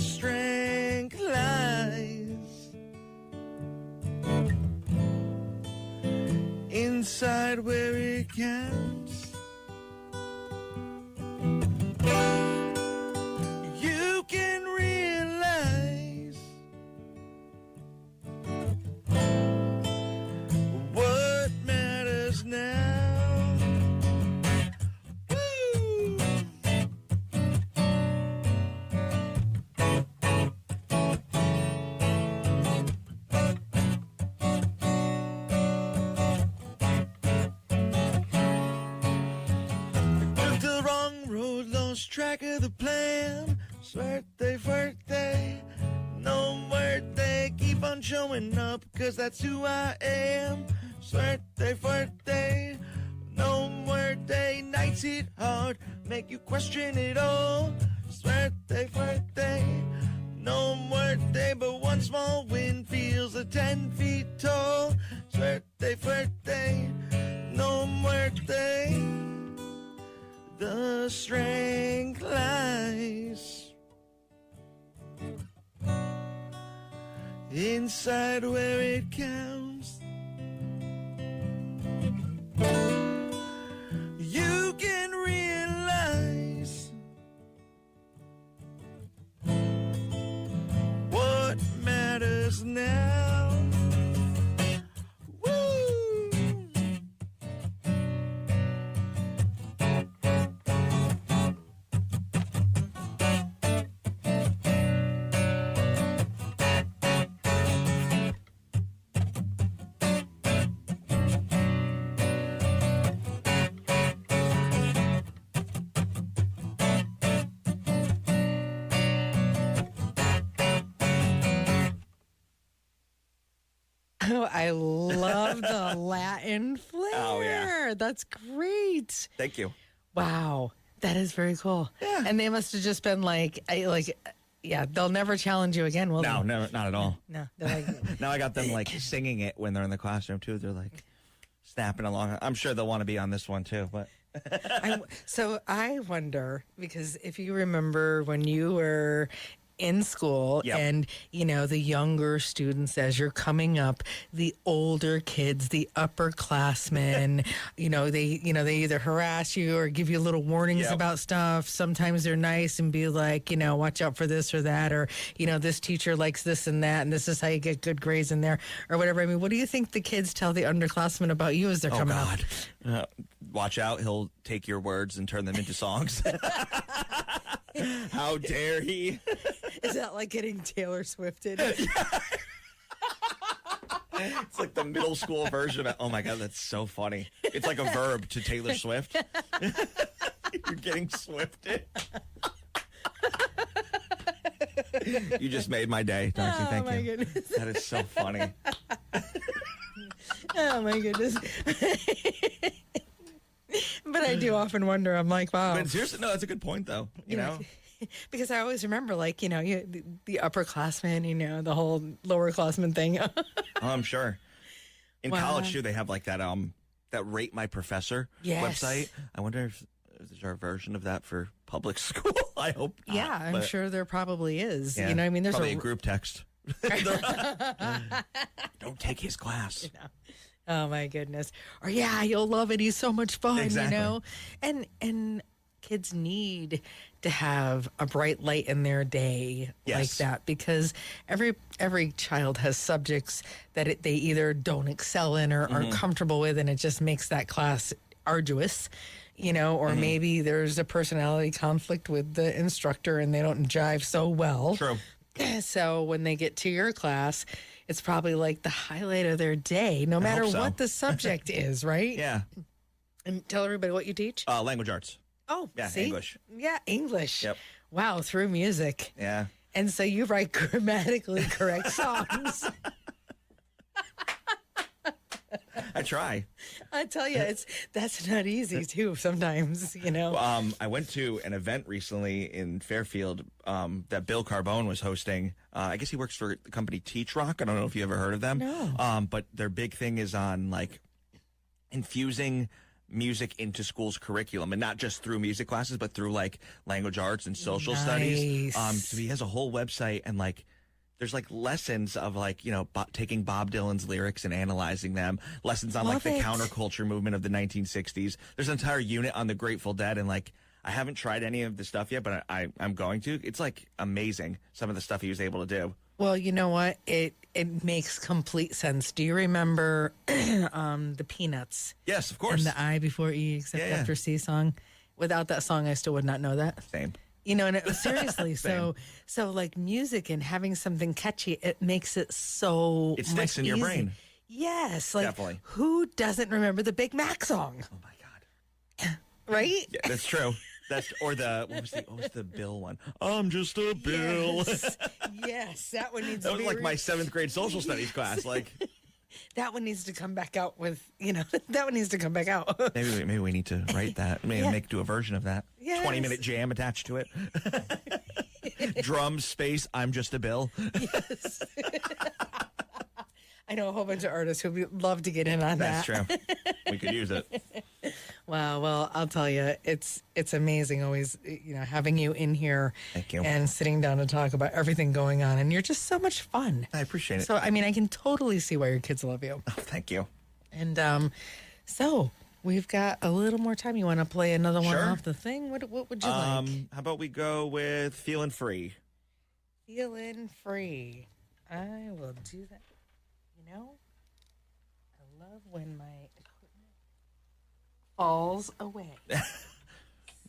inside where it counts. You can realize what matters now. Woo! Took the wrong road, lost track of the plan. Suerte, fuerte, no muerte. Keep on showing up, cause that's who I am. Suerte, fuerte, no muerte. Nights hit hard, make you question it all. Suerte, fuerte, no muerte. But one small win feels 10 feet tall. Suerte, fuerte, no muerte. The strength lies inside where it counts. You can realize what matters now. Woo! Oh, I love the Latin flair. Oh, yeah. That's great. Thank you. Wow. That is very cool. Yeah. And they must have just been yeah, they'll never challenge you again, will they? No, not at all. No. They're like, Now I got them like singing it when they're in the classroom too. They're like snapping along. I'm sure they'll want to be on this one too. But so I wonder, because if you remember when you were in school, Yep. and the younger students, as you're coming up, the older kids, the upperclassmen, they either harass you or give you little warnings Yep. about stuff. Sometimes they're nice and be like, watch out for this or that, or this teacher likes this and that, and this is how you get good grades in there, or whatever. I mean, what do you think the kids tell the underclassmen about you as they're coming up? Watch out, he'll take your words and turn them into songs. How dare he? Is that like getting Taylor Swifted? It's like the middle school version of it. Oh my God, that's so funny. It's like a verb to Taylor Swift. You're getting swifted. You just made my day, Darcy. Thank my you. goodness. That is so funny. Oh my goodness. But I do often wonder, I'm like, wow. But seriously, no, that's a good point, though. You know? Because I always remember, like, the upperclassmen, the whole lowerclassmen thing. Oh, I'm sure. In Wow. college, too, they have like that that Rate My Professor Yes. website. I wonder if there's a version of that for public school. I hope not. Yeah, I'm but- sure there probably is. Yeah, I mean, there's probably a group text. Don't take his class. Oh my goodness. Or yeah, you'll love it. He's so much fun, Exactly. And kids need to have a bright light in their day like Yes. that, because every child has subjects that they either don't excel in or are comfortable with, and it just makes that class arduous. Or maybe there's a personality conflict with the instructor and they don't jive so well. True. So when they get to your class, it's probably like the highlight of their day, no matter hope so. what the subject is, right? Yeah. And tell everybody what you teach. Language arts. Oh, Yeah, see? English. Yeah, English. Yep. Wow, through music. Yeah. And so you write grammatically correct songs. I try. I tell you, that's not easy too. Sometimes, I went to an event recently in Fairfield that Bill Carbone was hosting. I guess he works for the company Teach Rock. I don't know if you ever heard of them. No. But their big thing is on like infusing music into school's curriculum, and not just through music classes, but through like language arts and social studies. Nice. So he has a whole website, and like there's like lessons of like, taking Bob Dylan's lyrics and analyzing them, lessons on Love like the it. counterculture movement of the 1960s. There's an entire unit on the Grateful Dead, and like I haven't tried any of the stuff yet, but I'm going to. It's like amazing, some of the stuff he was able to do. Well, you know what? It makes complete sense. Do you remember the Peanuts? Yes, of course. And the I before E except Yeah. after C song? Without that song, I still would not know that. Same. You know, and it was seriously Same. so like music and having something catchy, it makes it so It sticks much in your easy. brain. Yes, like Definitely. who doesn't remember the Big Mac song, Oh my God. right? Yeah, that's true. What was the Bill one? I'm just a Bill. Yes, yes, that one needs That to was be like my 7th grade social studies class. Like, that one needs to come back out with, that one needs to come back out. maybe we need to write that. Maybe do a version of that. Yes. 20-minute jam attached to it. Drum space. I'm just a Bill. Yes. I know a whole bunch of artists who would love to get in on That's that. true. We could use it. Wow. Well, I'll tell you, it's amazing always, having you in here. Thank you. And sitting down to talk about everything going on. And you're just so much fun. I appreciate it. So, I mean, I can totally see why your kids love you. Oh, thank you. And so we've got a little more time. You want to play another one Sure. off the thing? What would you like? How about we go with Feeling Free? Feeling free. I will do that. I love when my equipment falls away.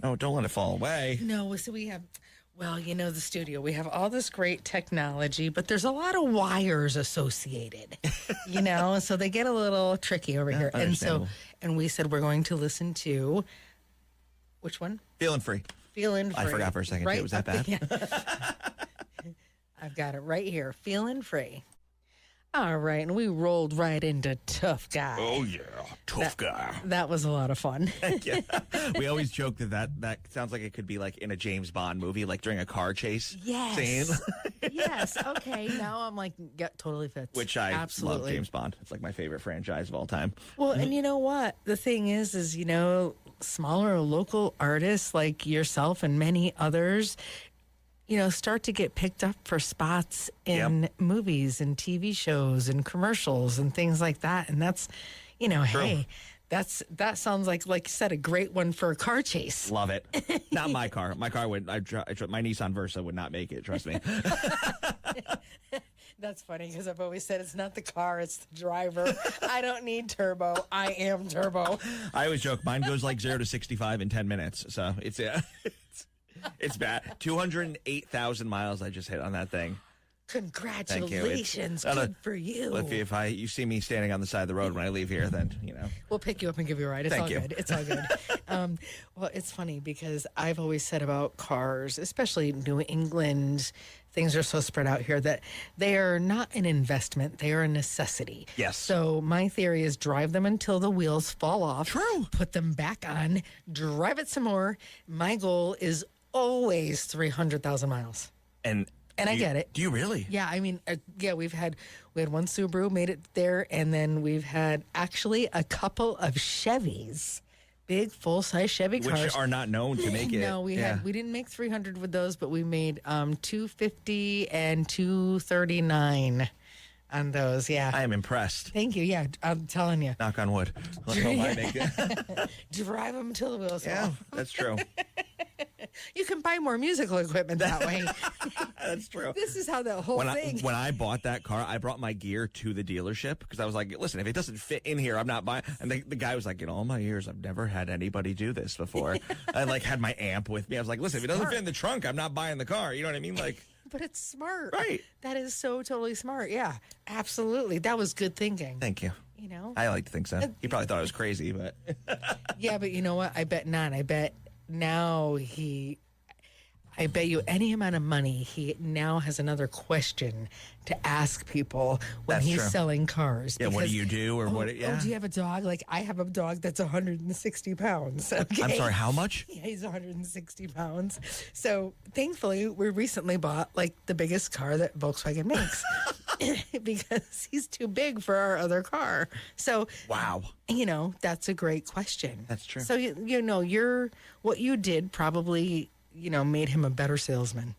No, don't let it fall away. No, so we have, the studio, we have all this great technology, but there's a lot of wires associated, so they get a little tricky over here. understandable. And we said we're going to listen to, which one? Feeling Free. Feeling Free. I forgot for a second, too. Was that bad? Yeah. I've got it right here. Feeling Free. All right, and we rolled right into Tough Guy. Oh, yeah. Tough guy. That was a lot of fun. Yeah. We always joke that sounds like it could be like in a James Bond movie, like during a car chase Yes. scene. Yes. Okay. Now I'm like, totally fits. Which I absolutely love James Bond. It's like my favorite franchise of all time. Well, and you know what? The thing is, smaller local artists like yourself and many others, start to get picked up for spots in movies and TV shows and commercials and things like that. And that's, hey, that sounds like you said, a great one for a car chase. Love it. Not my car. My car would. My Nissan Versa would not make it. Trust me. That's funny because I've always said it's not the car, it's the driver. I don't need turbo. I am turbo. I always joke. Mine goes like 0 to 65 in 10 minutes. So it's it's bad. 208,000 miles I just hit on that thing. Congratulations. Thank you. Good for you. If you see me standing on the side of the road when I leave here, then We'll pick you up and give you a ride. It's Thank all you. good. It's all good. Well, it's funny because I've always said about cars, especially New England, things are so spread out here that they are not an investment. They are a necessity. Yes. So my theory is drive them until the wheels fall off. True. Put them back on. Drive it some more. My goal is always 300,000 miles. And I get it. Do you really? Yeah, I mean, we had one Subaru made it there, and then we've had actually a couple of Chevys, big full-size Chevy cars. Which are not known to make it. No, we didn't make 300 with those, but we made 250 and 239 on those. Yeah, I am impressed. Thank you. Yeah, I'm telling you, Knock on wood. Let's hope I make it. drive them till the wheels fall Yeah, off. that's true. You can buy more musical equipment that way. That's true. This is how that whole thing. When I bought that car, I brought my gear to the dealership because I was like, listen, if it doesn't fit in here, I'm not buying. And the guy was like, in all my years, I've never had anybody do this before. I had my amp with me. I was like, listen, if it doesn't fit in the trunk, I'm not buying the car. You know what I mean? Like, But it's smart. Right. That is so totally smart. Yeah, absolutely. That was good thinking. Thank you. I like to think so. He probably thought I was crazy, but. Yeah, but you know what? I bet not. I bet now I bet you any amount of money, he now has another question to ask people when That's he's true. selling cars. Yeah, what because- do you do? Or what? Yeah. Oh, do you have a dog? Like, I have a dog that's 160 pounds. Okay? I'm sorry, how much? Yeah, he's 160 pounds. So thankfully, we recently bought like the biggest car that Volkswagen makes because he's too big for our other car. So Wow. that's a great question. That's true. So what you did probably made him a better salesman.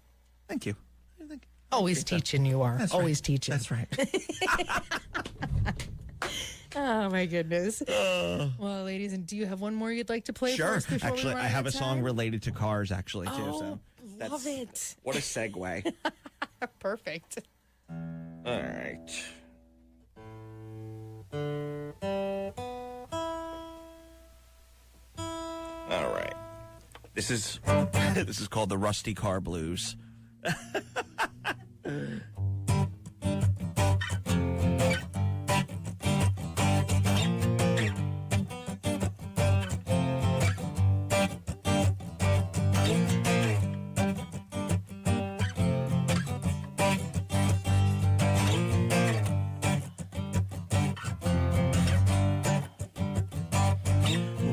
Thank you. Always teaching you are. That's Always right. teaching. That's right. Oh, my goodness. Well, ladies, and do you have one more you'd like to play for Sure. us before we Actually, run I have out a of song time? related to cars, actually, too. Oh, So love it. What a segue. Perfect. All right. All right. This is called the Rusty Car Blues.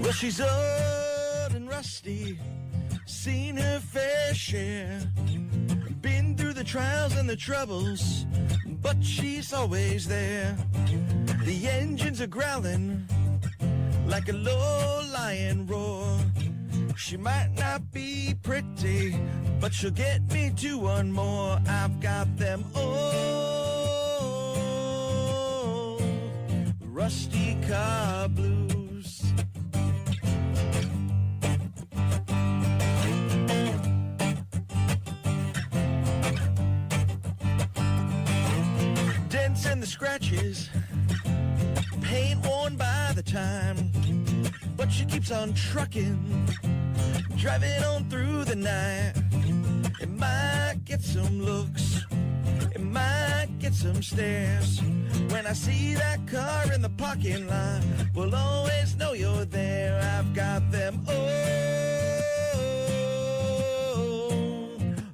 Well, she's old and rusty, seen her fair share, been through the trials and the troubles, but she's always there. The engines are growling like a low lion roar. She might not be pretty, but she'll get me to one more. I've got them old rusty car blues. Dents and the scratches, paint worn by the time, but she keeps on trucking, driving on through the night. It might get some looks, it might get some stares. When I see that car in the parking lot, we'll always know you're there. I've got them old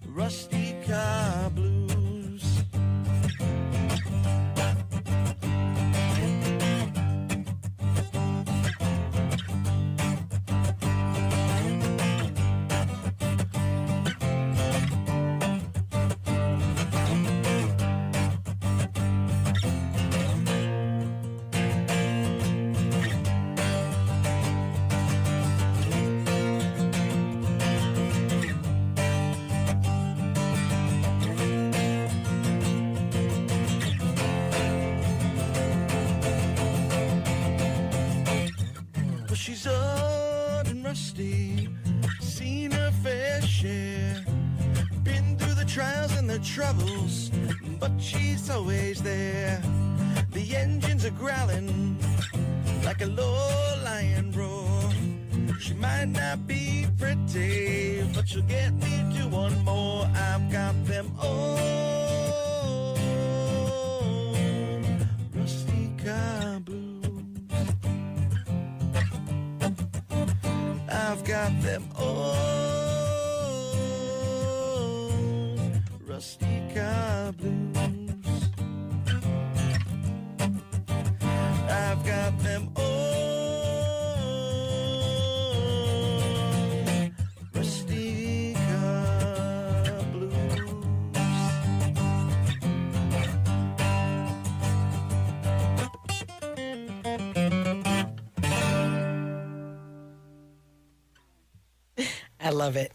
rusty car blues. She's old and rusty, seen her fair share, been through the trials and the troubles, but she's always there. The engines are growling like a low lion roar. She might not be pretty, but she'll get me to one more. I've got them old rusty car blues. I've got them old rusty car blues. I've got them old rusty car blues. I love it.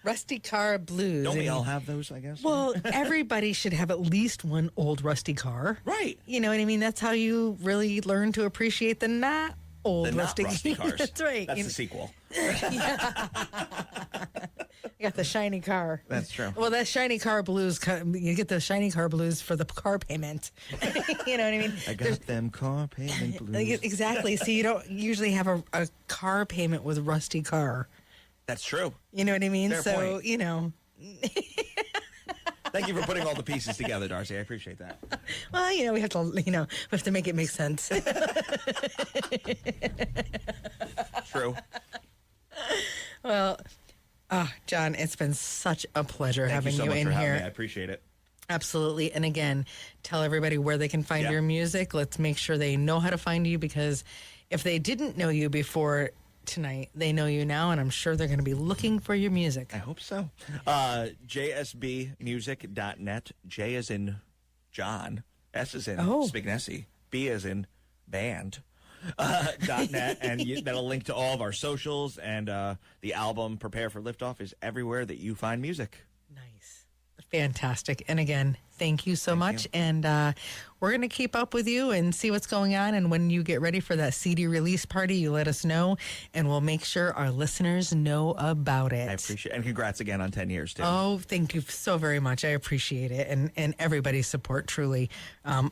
Rusty car blues. Don't we And- all have those, I guess? Well, everybody should have at least one old rusty car. Right. You know what I mean? That's how you really learn to appreciate the not old The not rusty, rusty cars. That's right. That's You the sequel. got the shiny car. That's true. Well, that shiny car blues, you get the shiny car blues for the car payment. You know what I mean? I got them car payment blues. Exactly. So you don't usually have a car payment with rusty car. That's true. You know what I mean? Fair so, point. you know. Thank you for putting all the pieces together, Darcy. I appreciate that. Well, you know, we have to make it make sense. True. Well, John, it's been such a pleasure Thank having you so much in for having here. me. I appreciate it. Absolutely. And again, tell everybody where they can find Yeah. your music. Let's make sure they know how to find you, because if they didn't know you before tonight, they know you now, and I'm sure they're going to be looking for your music. I hope so. JSBmusic.net. J as in John. S as in Spignesi. B as in band. .net, and that'll link to all of our socials, and the album Prepare for Liftoff is everywhere that you find music. Nice. Fantastic. And again, thank you so much. And we're going to keep up with you and see what's going on. And when you get ready for that CD release party, you let us know, and we'll make sure our listeners know about it. I appreciate it. And congrats again on 10 years, too. Oh, thank you so very much. I appreciate it. And everybody's support, truly.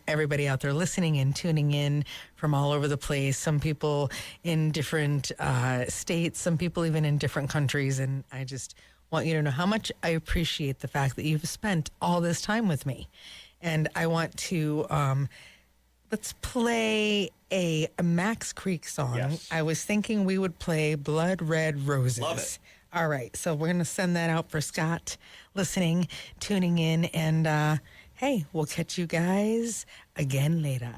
Everybody out there listening and tuning in from all over the place. Some people in different states, some people even in different countries. And I just want you to know how much I appreciate the fact that you've spent all this time with me. And I want to, let's play a Max Creek song. Yes. I was thinking we would play Blood Red Roses. Love it. All right, so we're going to send that out for Scott listening, tuning in, and hey, we'll catch you guys again later.